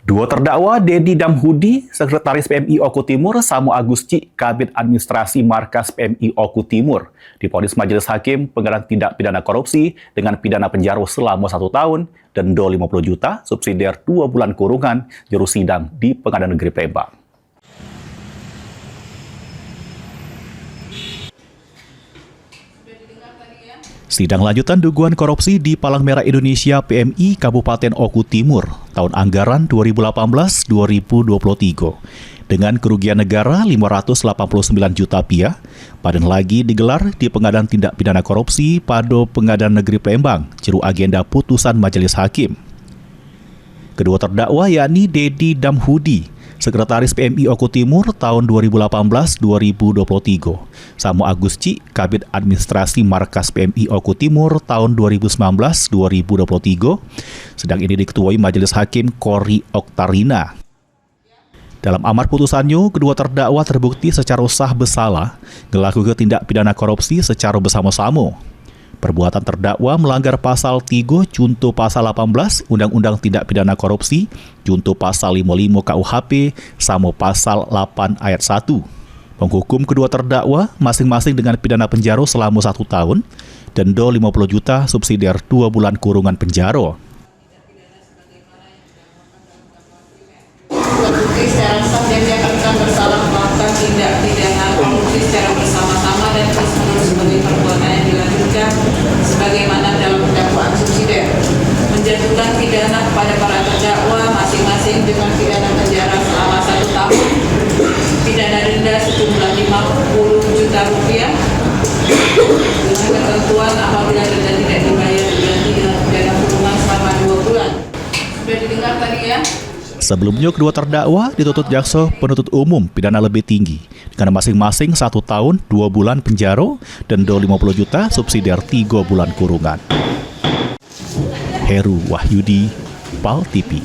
Dua terdakwa, Dedi Damhudi, Sekretaris PMI Oku Timur, Samo Agusci, Kabid Administrasi Markas PMI Oku Timur, divonis Majelis Hakim Pengadilan Tindak Pidana Korupsi dengan pidana penjara selama 1 tahun, denda 50 juta, subsidiar 2 bulan kurungan, juru sidang di Pengadilan Negeri Palembang. Sidang lanjutan dugaan korupsi di Palang Merah Indonesia PMI Kabupaten Oku Timur tahun anggaran 2018-2023 dengan kerugian negara 589 juta rupiah pada lagi digelar di Pengadilan Tindak Pidana Korupsi pada Pengadilan Negeri Palembang, ciru agenda putusan Majelis Hakim. Kedua terdakwa yakni Dedi Damhudi, Sekretaris PMI Oku Timur tahun 2018-2023, Samo Agusci, Kabid Administrasi Markas PMI Oku Timur tahun 2019-2023, sedang ini diketuai Majelis Hakim Kori Oktarina. Dalam amar putusannya, kedua terdakwa terbukti secara sah bersalah melakukan tindak pidana korupsi secara bersama-sama. Perbuatan terdakwa melanggar pasal 3 junto pasal 18 Undang-Undang Tindak Pidana Korupsi, junto pasal 55 KUHP, sama pasal 8 ayat 1. Menghukum kedua terdakwa masing-masing dengan pidana penjara selama 1 tahun, denda 50 juta, subsidiar 2 bulan kurungan penjara. Terbukti secara sah dan dinyatakan bersalah melakukan tindak pidana korupsi secara bersama-sama dan terus-menerus sebagai perbuatan yang dilanjutkan sebagaimana dalam dakwaan subsidiar, menjatuhkan pidana kepada para terdakwa masing-masing dengan pidana penjara selama 1 tahun, pidana denda sejumlah 50 juta rupiah, dengan ketentuan apabila denda tidak dibayar diganti dengan pidana kurungan selama 2 bulan. Sudah didengar tadi ya? Sebelumnya, kedua terdakwa dituntut jaksa penuntut umum pidana lebih tinggi dengan masing-masing 1 tahun 2 bulan penjara, denda 50 juta, subsidiar 3 bulan kurungan. Heru Wahyudi, PAL TV.